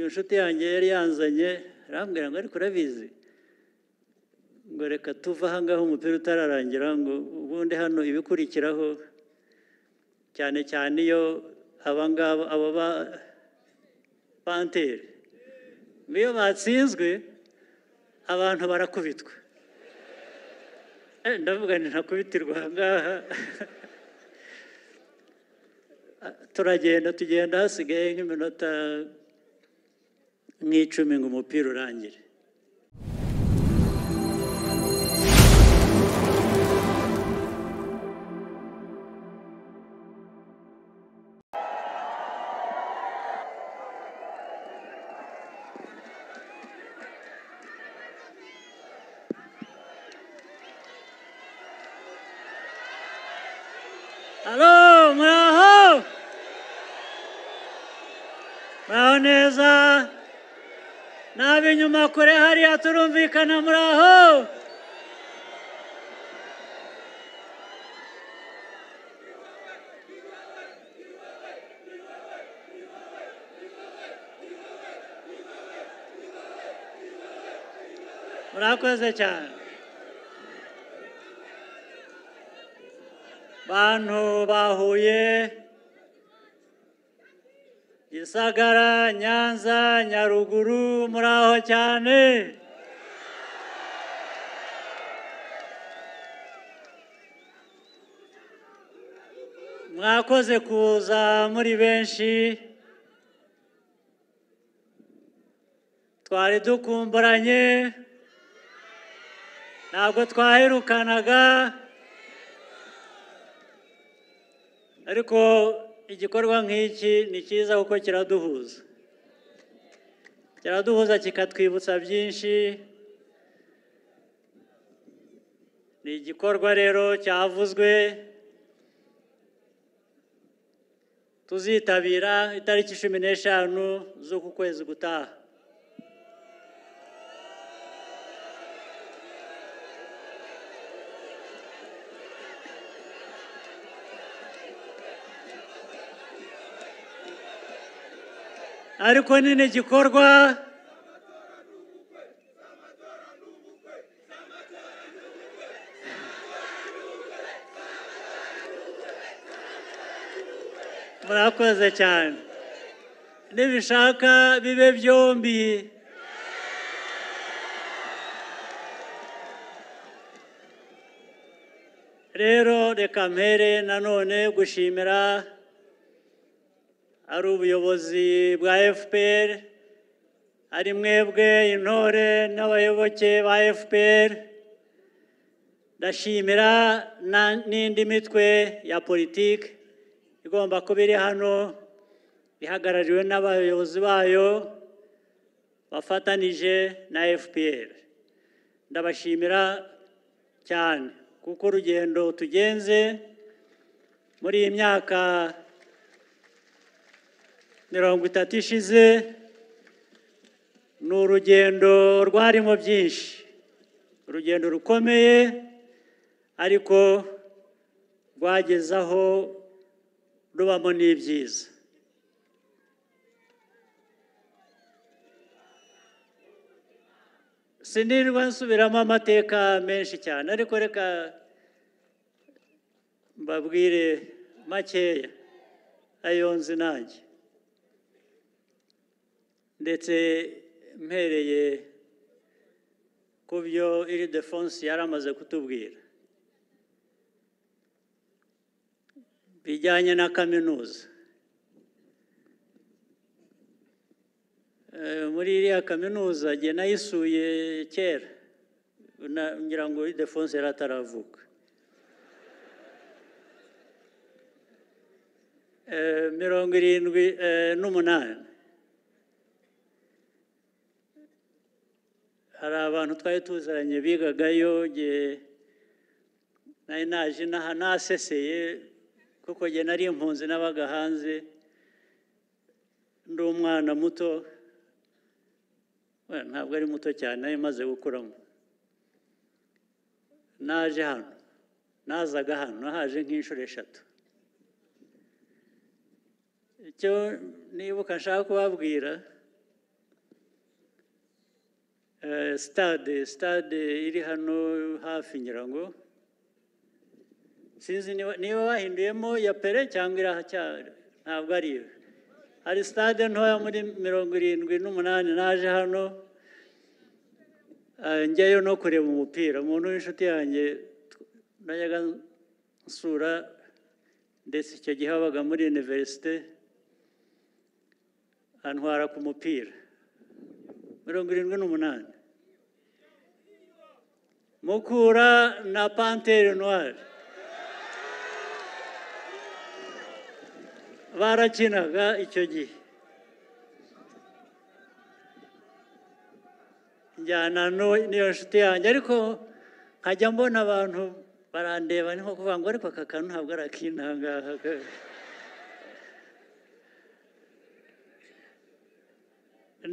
iyo nshuti yanjye yari yanzanye arambwira ngo ariko urabizi ngo reka tuva aha ngaho umupira utararangira ngo ubundi hano ibikurikiraho cyane cyane iyo abangaba abo ba Pantere iyo batsinzwe abantu barakubitwa ndavuga nti ntakubitirwa aha ngaha tugenda hasigaye nk'iminota nk'icumi ngo umupira urangire Halo, muraho? Muraho neza? N'ab'inyuma kure hariya turumvikana muraho? Murakoze cyane. Bantu bahuye Gisagara, Nyanza, Nyaruguru, muraho cyane. Mwakoze kuza muri benshi. Twari dukumburanye. Ntabwo twaherukanaga. Ariko igikorwa nk'iki ni cyiza kuko kiraduhuza. Kiraduhuza kikatwibutsa byinshi. Ni igikorwa rero cyavuzwe tuzitabira itariki 15 z'uku kwezi gutaha. Ariko nini gikorwa murakoze cyane nibishaka bibe byombi rero reka mpere nanone gushimira ari ubuyobozi bwa FPR ari mwebwe intore n'abayoboke ba FPR ndashimira n'indi mitwe ya politiki igomba kuba iri hano ihagarariwe n'abayobozi bayo bafatanije na FPR ndabashimira cyane kuko urugendo tugenze muri iyi myaka 30 ishize ni urugendo rwarimo byinshi urugendo rukomeye ariko rwageze aho rubamo n'ibyiza sinirwa nsubiramo amateka menshi cyane ariko reka mbabwire makeya ayo nzi nanjye ndetse mpereye ku byo Ildefonse yari amaze kutubwira bijyanye na kaminuza muri iriya kaminuza jye nayisuye kera ngira ngo Ildefonse yari ataravuka 78 hari abantu twari tuzaranye bigagayo nari naje naseseye kuko jye nari impunzi n'abaga hanze ndi umwana muto ntabwo ari muto cyane nari maze gukuramo naje hano nazaga hano nahaje nk'inshuro 3 icyo nibuka nshaka kubabwira stade iri hano hafi ngira ngo sinzi niba bahinduyemo ya pere cyangwa irahacyari ntabwo ari yo hari stade ntoya muri 78 naje hano njyayo no kureba umupira umuntu w'inshuti yanjye najyaga nsura ndetse icyo gihe habaga muri universite antwara ku mupira 78 Mukura na Panthère Noire barakinaga icyo gihe njyana n'iyo nshuti yanjye ariko nkajya mbona abantu barandeba ni nko kuvuga ngo ariko aka kantu ntabwo ari akintangaha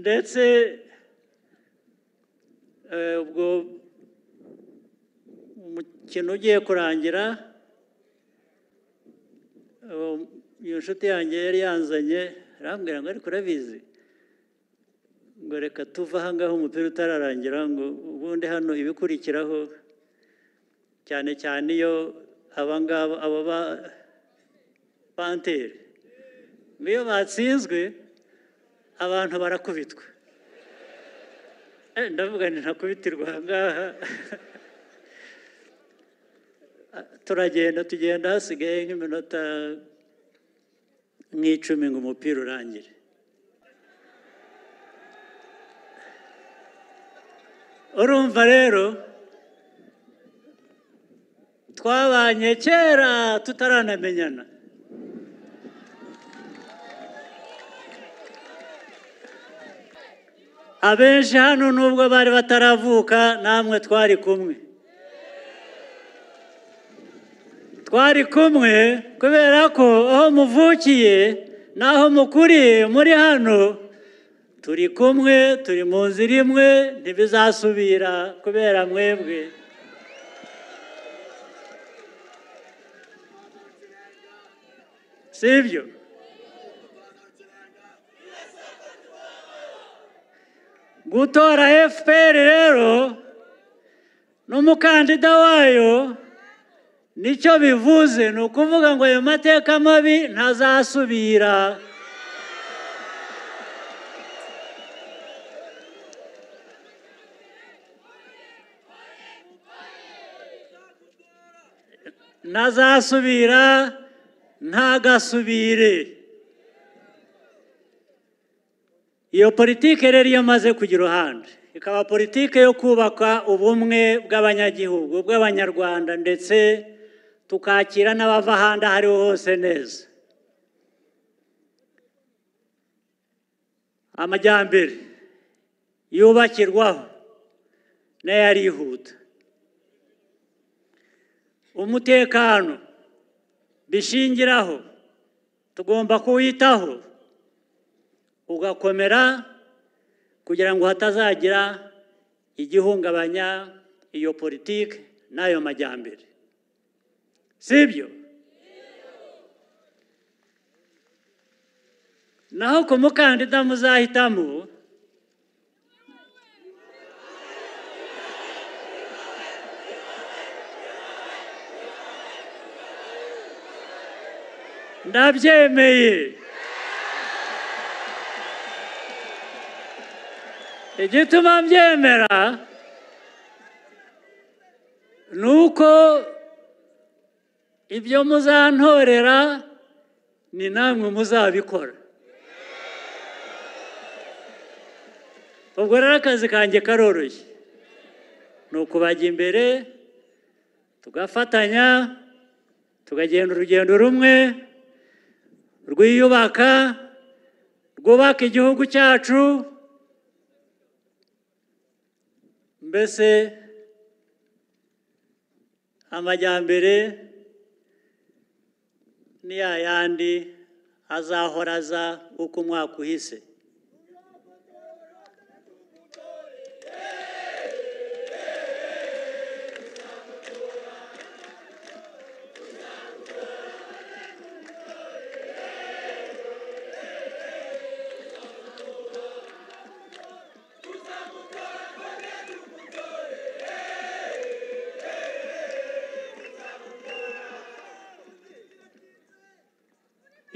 ndetse ubwo umukino ugiye kurangira iyo nshuti yanjye yari yanzanye arambwira ngo ariko urabizi ngo reka tuve aha ngaho umupira utararangira ngo ubundi hano ibikurikiraho cyane cyane iyo abangaba abo ba Panthère iyo batsinzwe abantu barakubitwa ndavuga nti ntakubitirwa aha ngaha tugenda hasigaye nk'iminota nk'icumi ngo umupira urangire urumva rero twabanye kera tutaranamenyana abenshi hano nubwo bari bataravuka namwe twari kumwe kubera ko aho muvukiye n'aho mukuriye muri hano turi kumwe turi mu nzira imwe ntibizasubira kubera mwebwe sibyo gutora FPR rero n'umukandida wayo nicyo bivuze ni ukuvuga ngo ayo mateka mabi ntazasubira ntagasubire iyo politike rero iyo maze kugira uruhande ikaba politike yo kubaka ubumwe bw'abanyagihugu bw'abanyarwanda ndetse tukakira n'abava ahandi aho ariho hose neza amajyambere yubakirwaho nayo arihuta umutekano bishingiraho tugomba kuwitaho ugakomera kugira ngo hatazagira igihungabanya iyo politike n'ayo majyambere sibyo naho ku mukandida muzahitamo ndabyemeye igituma mbyemera ni uko ibyo muzantorera ni namwe muzabikora ubwo rero akazi kanjye karoroshye ni ukubajya imbere tugafatanya tugagenda urugendo rumwe rwiyubaka rwubaka igihugu cyacu mbese amajyambere ni yayandi azahora aza uko umwaka uhise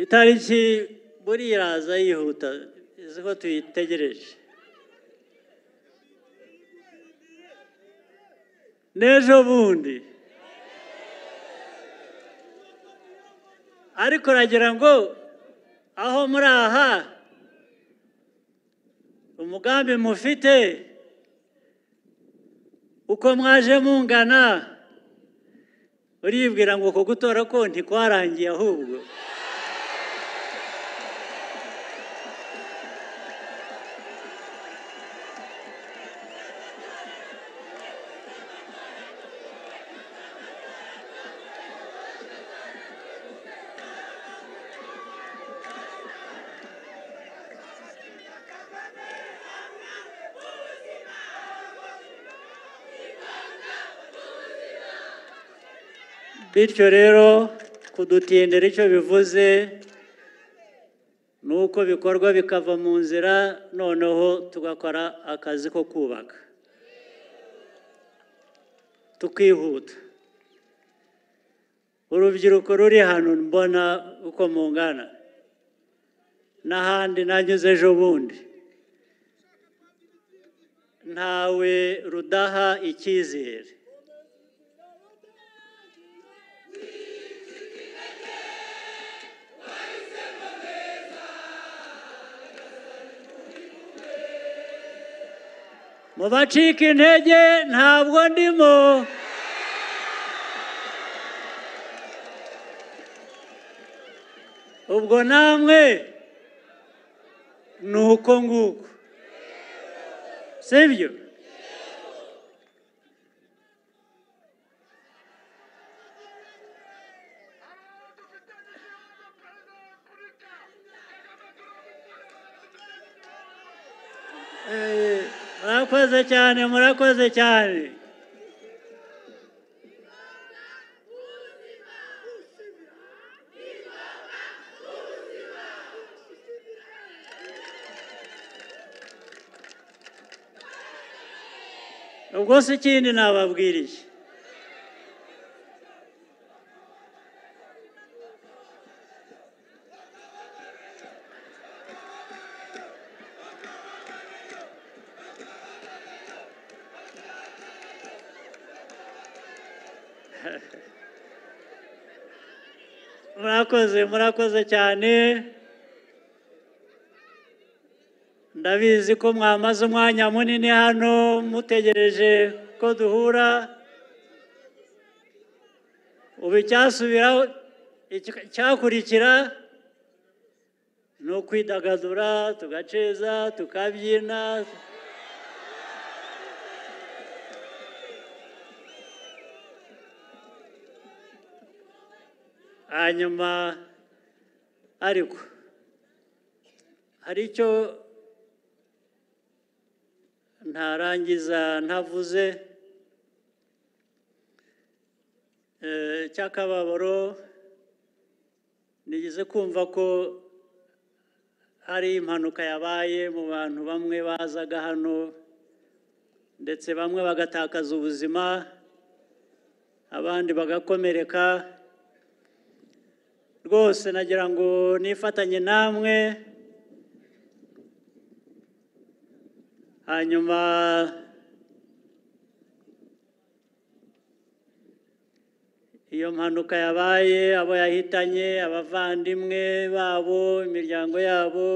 itariki buriya iraza yihuta izi ko tuyitegereje n'ejo bundi ariko uragira ngo aho muri aha umugambi mufite uko mwaje mungana uribwira ngo uko gutora ko ntikwarangiye ahubwo bityo rero kudutindira icyo bivuze ni uko bikorwa bikava mu nzira noneho tugakora akazi ko kubaka tukihuta urubyiruko ruri hano mbona uko mungana n'ahandi nanyuze ejo bundi ntawe rudaha icyizere mu bacika intege ntabwo ndimo ubwo namwe ni uko nguko sibyo murakoze cyane murakoze cyane ubwo se ikindi nababwiriye murakoze cyane ndabizi ko mwamaze umwanya munini hano mutegereje ko duhura ubu icyasubiraho icyakurikira ni ukwidagadura tugaceza tukabyina hanyuma ariko hari icyo ntarangiza ntavuze cy'akababaro nigeze kumva ko hari impanuka yabaye mu bantu bamwe bazaga hano ndetse bamwe bagatakaza ubuzima abandi bagakomereka rwose nagira ngo nifatanye namwe hanyuma iyo mpanuka yabaye abo yahitanye abavandimwe babo imiryango yabo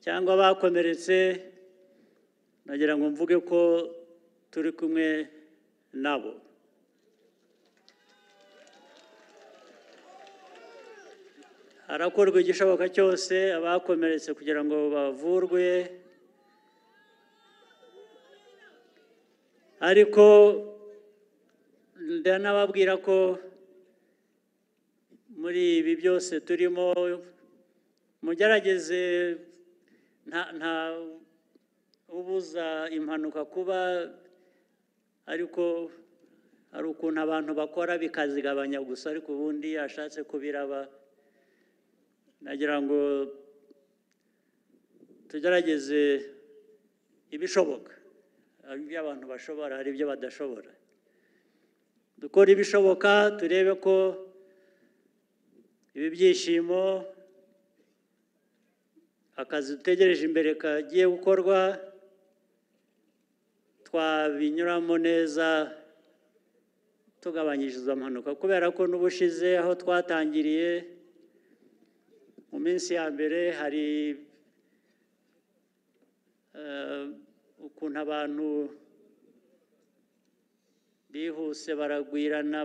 cyangwa bakomeretse nagira ngo mvuge ko turi kumwe nabo harakorwa igishoboka cyose abakomeretse kugira ngo bavurwe ariko ndanababwira ko muri ibi byose turimo mugerageze nta ubuza impanuka kuba ariko hari ukuntu abantu bakora bikazigabanya gusa ariko ubundi yashatse kubiraba nagira ngo tugerageze ibishoboka hari ibyo abantu bashobora hari ibyo badashobora dukora ibishoboka turebe ko ibi byishimo akazi dutegereje imbere kagiye gukorwa twabinyuramo neza tugabanyije izo mpanuka, kubera ko n'ubushize aho twatangiriye mu minsi ya mbere hari ukuntu abantu bihuse baragwirana,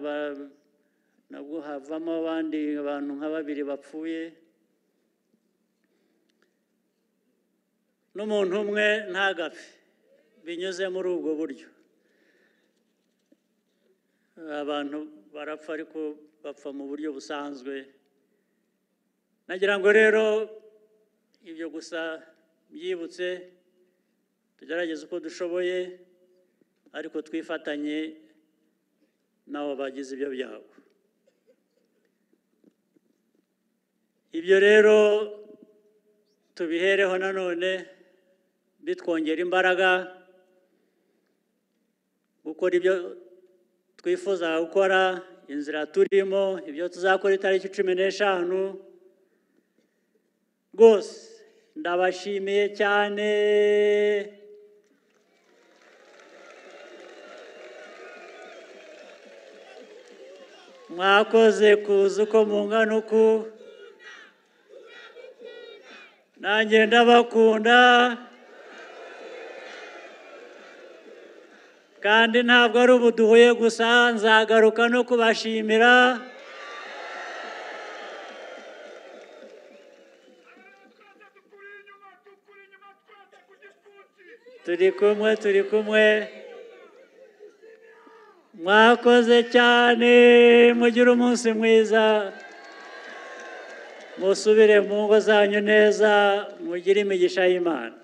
nabwo havamo abandi abantu nka 2 bapfuye, n'umuntu umwe ntagapfe binyuze muri ubwo buryo. Abantu barapfa ariko bapfa mu buryo busanzwe. Nagira ngo rero ibyo gusa byibutse tugerageze uko dushoboye, ariko twifatanye n'abo bagize ibyo byago. Ibyo rero tubihereho nanone bitwongera imbaraga gukora ibyo twifuza gukora, inzira turimo, ibyo tuzakora itariki 15. Rwose ndabashimiye cyane. Mwakoze kuza uko mungana uku, nanjye ndabakunda, kandi ntabwo ari ubu duhuye gusa, nzagaruka no kubashimira. turi kumwe. Mwakoze cyane, mugire umunsi mwiza, musubire mu ngo zanyu neza, mugire imigisha y'Imana.